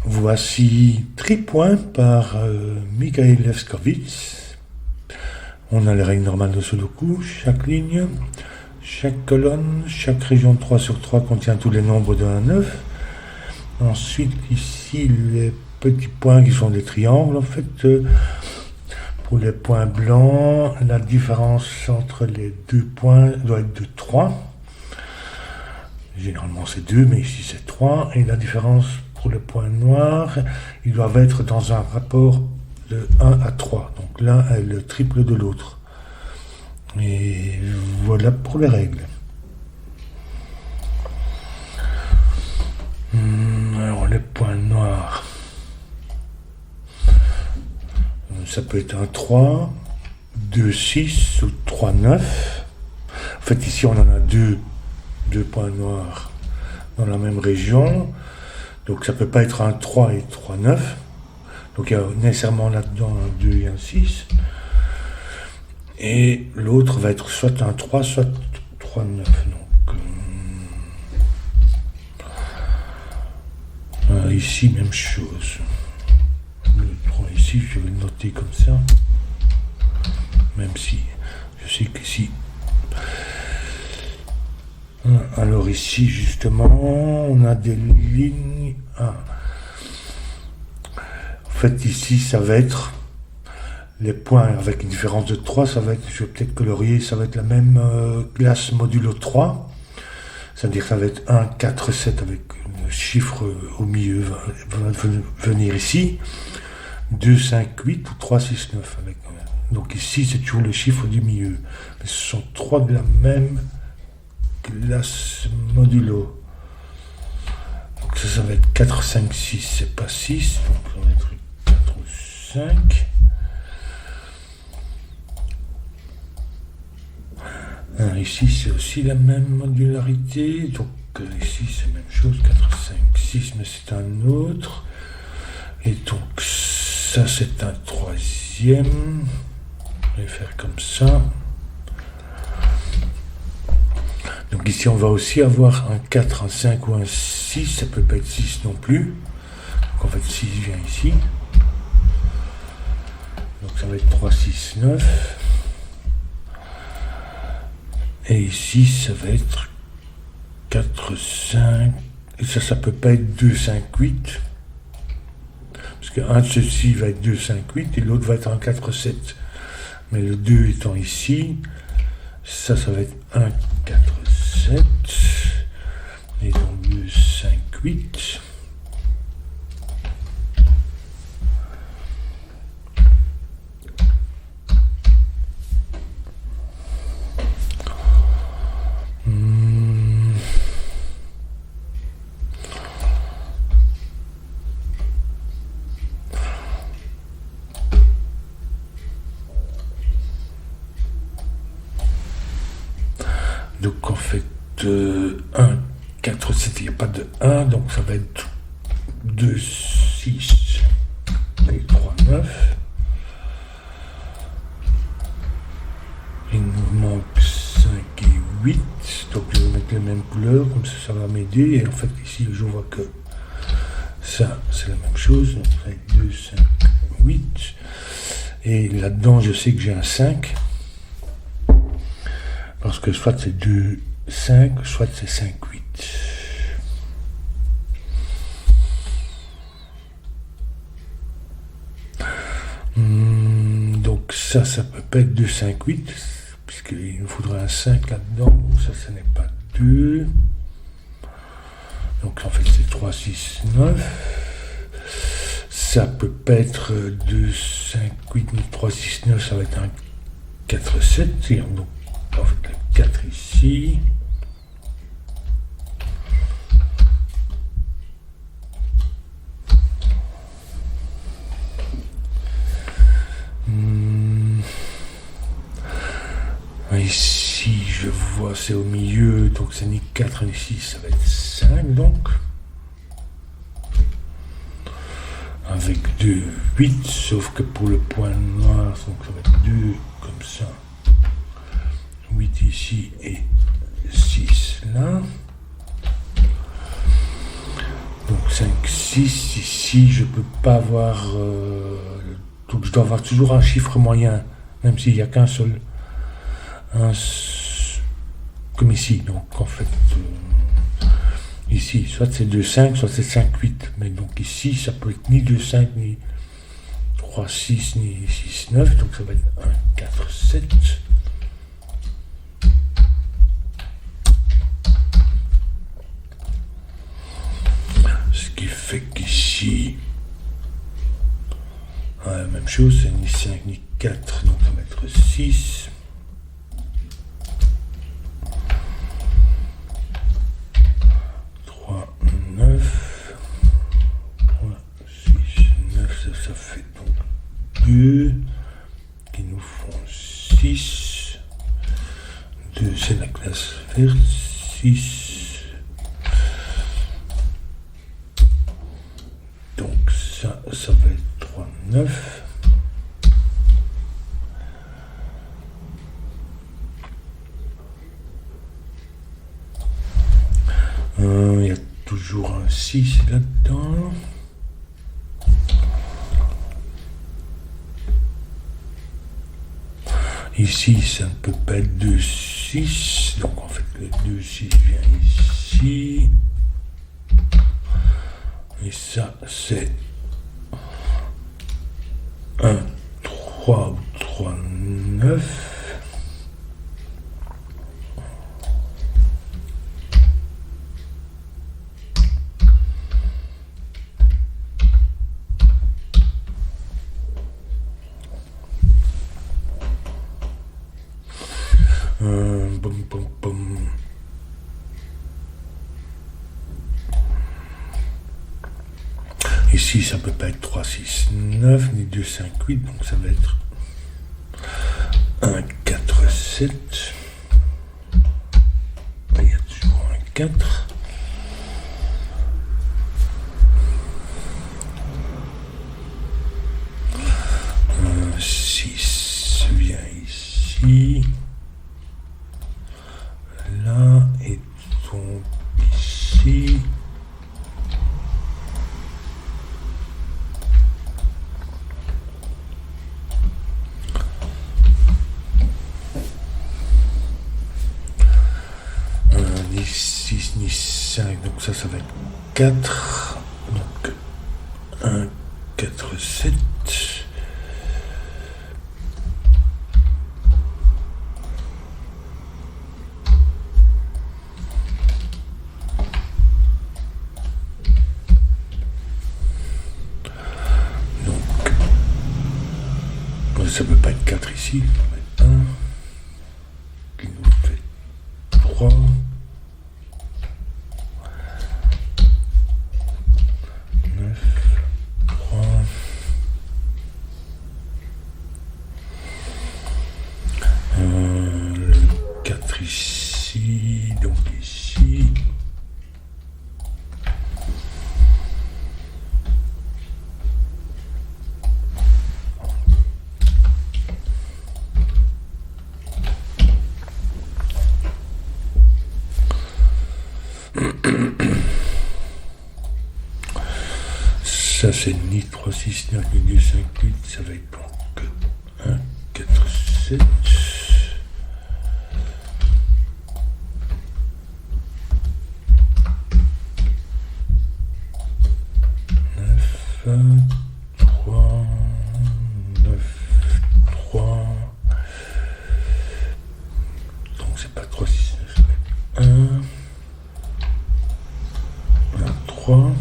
Voici tripoint par Mikhail Levkovitz. On a les règles normales de Sudoku, chaque ligne, chaque colonne, chaque région de 3 sur 3 contient tous les nombres de 1 à 9. Ensuite, ici, les petits points qui sont des triangles, en fait. Pour les points blancs, la différence entre les deux points doit être de 3. Généralement, c'est 2, mais ici, c'est 3. Et la différence pour les points noirs, ils doivent être dans un rapport de 1 à 3. Donc l'un est le triple de l'autre. Et voilà pour les règles. Alors les points noirs, ça peut être un 3, 2, 6 ou 3, 9. En fait ici on en a deux points noirs dans la même région. Donc ça ne peut pas être un 3 et 3, 9. Donc il y a nécessairement là-dedans un 2 et un 6. Et l'autre va être soit un 3, soit 3, 9. Donc ici, même chose. Le 3 ici, je vais le noter comme ça. Même si je sais qu'ici... Alors ici, justement, on a des lignes... En fait, ici, ça va être... Les points avec une différence de 3, ça va être, je vais peut-être colorier, ça va être la même classe modulo 3. C'est-à-dire que ça va être 1, 4, 7 avec le chiffre au milieu va venir ici. 2, 5, 8 ou 3, 6, 9. Avec, donc ici, c'est toujours le chiffre du milieu. Mais ce sont trois de la même classe modulo. Donc ça va être 4, 5, 6, c'est pas 6. Donc ça va être 4 ou 5. Ici, c'est aussi la même modularité. Donc ici, c'est la même chose. 4, 5, 6, mais c'est un autre. Et donc, ça, c'est un troisième. Je vais faire comme ça. Donc ici, on va aussi avoir un 4, un 5 ou un 6. Ça ne peut pas être 6 non plus. Donc en fait, 6 vient ici. Donc ça va être 3, 6, 9. Et ici, ça va être 4, 5, et ça peut pas être 2, 5, 8. Parce qu'un de ceux-ci va être 2, 5, 8, et l'autre va être un 4, 7. Mais le 2 étant ici, ça va être 1, 4, 7. Et donc 2, 5, 8. Donc en fait 1, 4, 7, il n'y a pas de 1, donc ça va être 2, 6 et 3, 9. Il nous manque 5 et 8, donc je vais mettre les mêmes couleurs, comme ça va m'aider. Et en fait ici je vois que ça c'est la même chose, donc ça va être 2, 5, 8. Et là-dedans je sais que j'ai un 5. Parce que soit c'est 2, 5, soit c'est 5, 8. Donc ça peut pas être 2, 5, 8, puisqu'il nous faudra un 5 là-dedans. Donc ça n'est pas 2. Donc en fait c'est 3, 6, 9. Ça peut pas être 2, 5, 8, ni 3, 6, 9, ça va être un 4, 7. Et donc en fait, le 4 ici. Ici, je vois, c'est au milieu, donc c'est ni 4 ni 6, ça va être 5 donc. Avec 2, 8, sauf que pour le point noir, donc ça va être 2 comme ça. 8 ici et 6 là. Donc 5, 6, ici je peux pas avoir... donc je dois avoir toujours un chiffre moyen, même s'il n'y a qu'un seul. Comme ici, donc en fait... ici, soit c'est 2, 5, soit c'est 5, 8. Mais donc ici, ça peut être ni 2, 5, ni 3, 6, ni 6, 9. Donc ça va être 1, 4, 7. Ce qui fait qu'ici, la même chose, c'est ni 5, ni 4. Donc ça va être 6. 9, 3, 6, 9, ça fait donc 2 qui nous font 6. 2, c'est la classe verte. 6. Donc ça va être 3, 9. Il y a toujours un 6 là-dedans. Ici, ça ne peut pas être 2, 6. Donc en fait, le 2, 6 vient ici. Et ça, c'est 1, 3 ou 3, 9. Ici, ça peut pas être 3, 6, 9, ni 2, 5, 8, donc ça va être 1, 4, 7. Il y a toujours un 4. Un 6 vient ici. Là, et tombe ici. Ni 6, ni 5, donc ça va être 4. Donc 1, 4, 7. Ça ne peut pas être 4 ici, ça va être 1, qui nous fait 3, 9, 3, le 4 ici, donc ici. Ça c'est ni 3, 6, ni 2, 5, 8, ça va être donc 1, 4, 7. 9, 3, 9, 3. Donc c'est pas 3, 6, 9, ça va être 1, 3.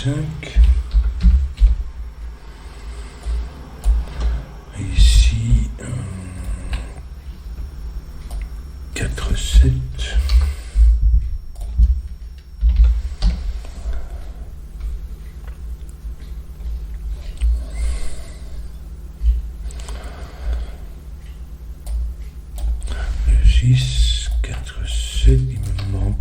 5. Ici, 4, 7. Le 6, 4, 7, il me manque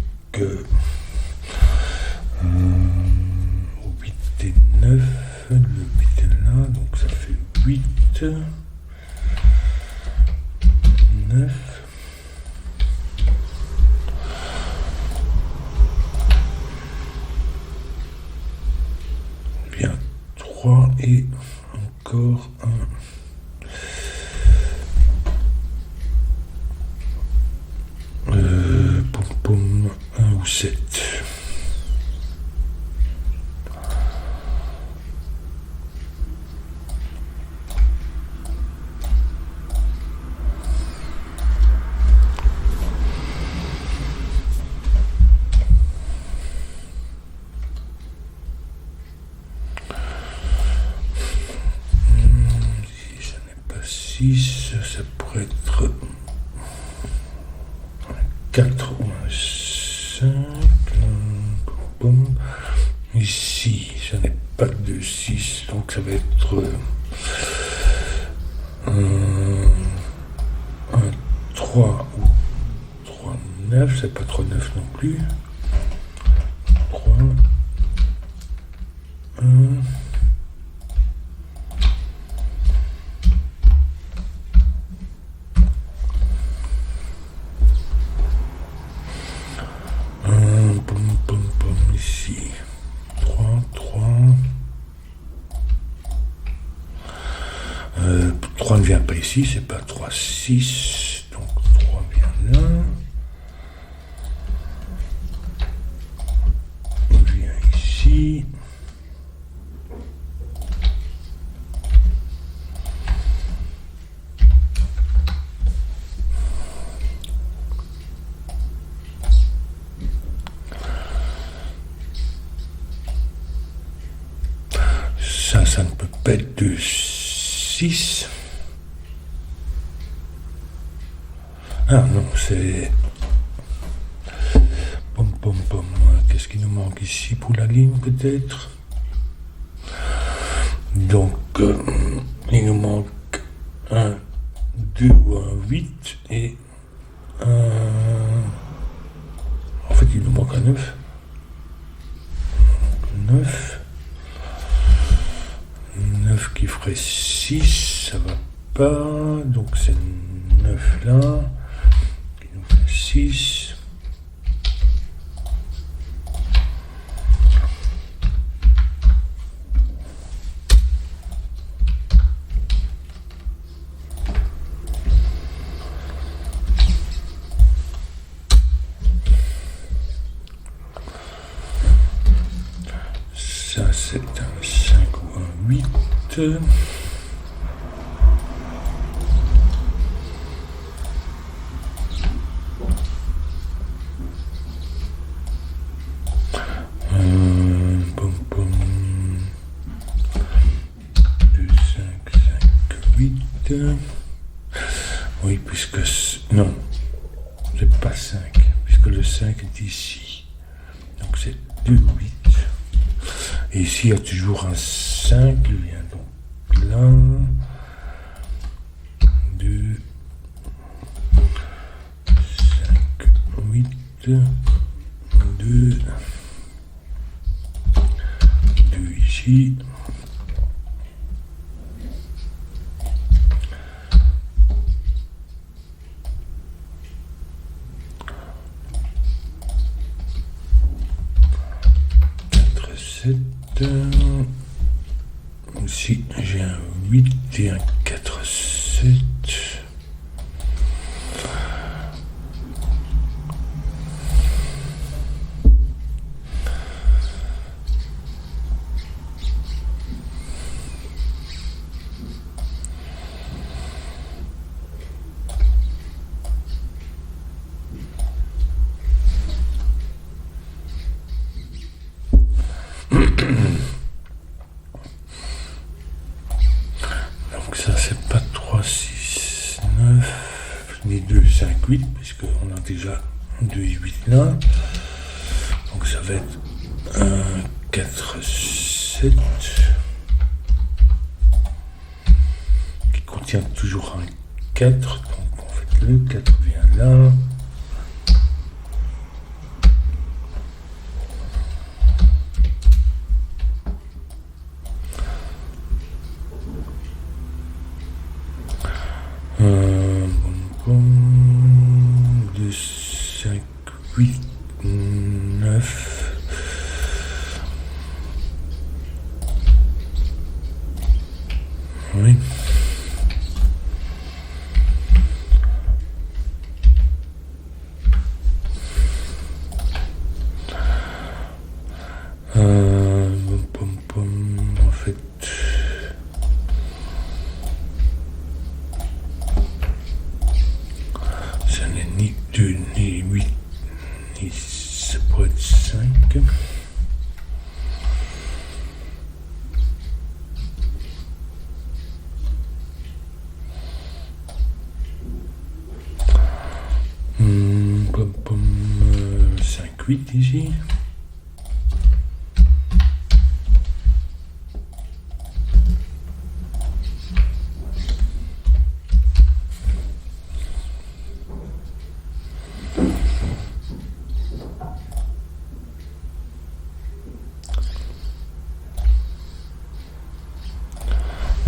8 et 9. Le 8 est là, donc ça fait 8. 9. Bien, 3 et encore un. Poum poum, 1 ou 7. Si ça n'est pas 6, ça pourrait être 4 ou un 5. Ici, ça n'est pas de 6, donc ça va être un 3 ou 3, 9, c'est pas trop 9 non plus. 3, 1. Ici, 3, 3. 3 ne vient pas ici, c'est pas 3, 6. Donc 3 vient là. Il vient ici. Ça ne peut pas être de 6. Ah non, c'est... Pom pom pom. Qu'est-ce qui nous manque ici pour la ligne peut-être? Donc, il nous manque un 2 ou un 8 et un... En fait, il nous manque un 9. 9. 9 qui ferait 6, ça va pas, donc c'est 9 là, qui nous fait 6. Ça c'est un 5 ou un 8. Pom pom. 2, 5, 5, 8. Oui, puisque... Non, c'est pas 5, puisque le 5 est ici. Donc c'est 2, 8. Et ici, il y a toujours un 5 qui vient donc là. 2, 5, 8, 2, 2 ici. Ici, j'ai un 8 et un 4, 7. là. Donc ça va être 1, 4, 7, qui contient toujours un 4. Donc en fait le 4 vient là. Bon, 2, 5, 8, 9. Oui. En fait. Ça n'est ni 2, ni 8, ni ça pourrait être 5. Pom, pom, 5, 8 ici.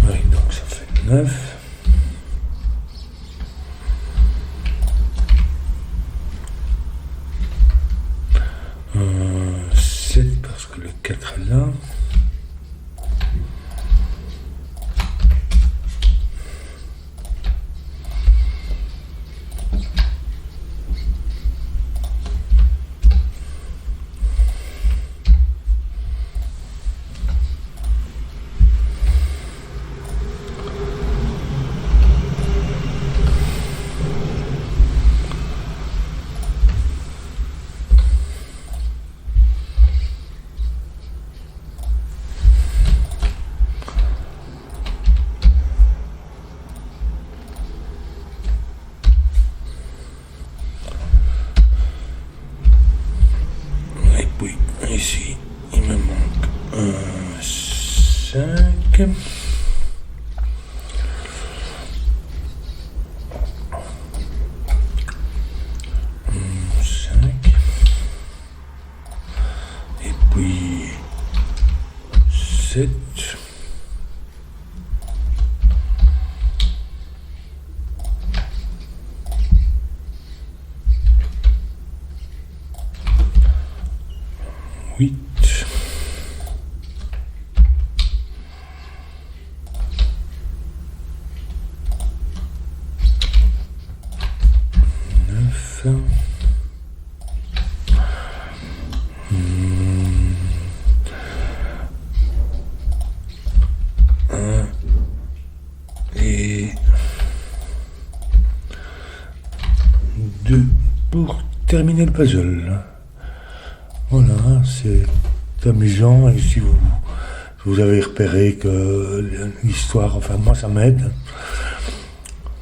Oui, donc ça fait 9. Parce que le 4 est là. Oui, ici, il me manque un 5. Et puis 7. Huit. 9. Et 2 pour terminer le puzzle. Voilà, c'est amusant. Et si vous avez repéré que l'histoire, enfin moi ça m'aide,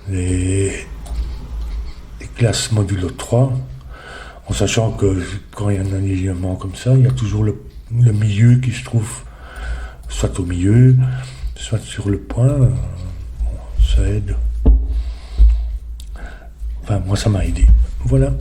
les classes modulo 3, en sachant que quand il y a un alignement comme ça, il y a toujours le milieu qui se trouve soit au milieu, soit sur le point. Bon, ça aide. Enfin moi ça m'a aidé. Voilà.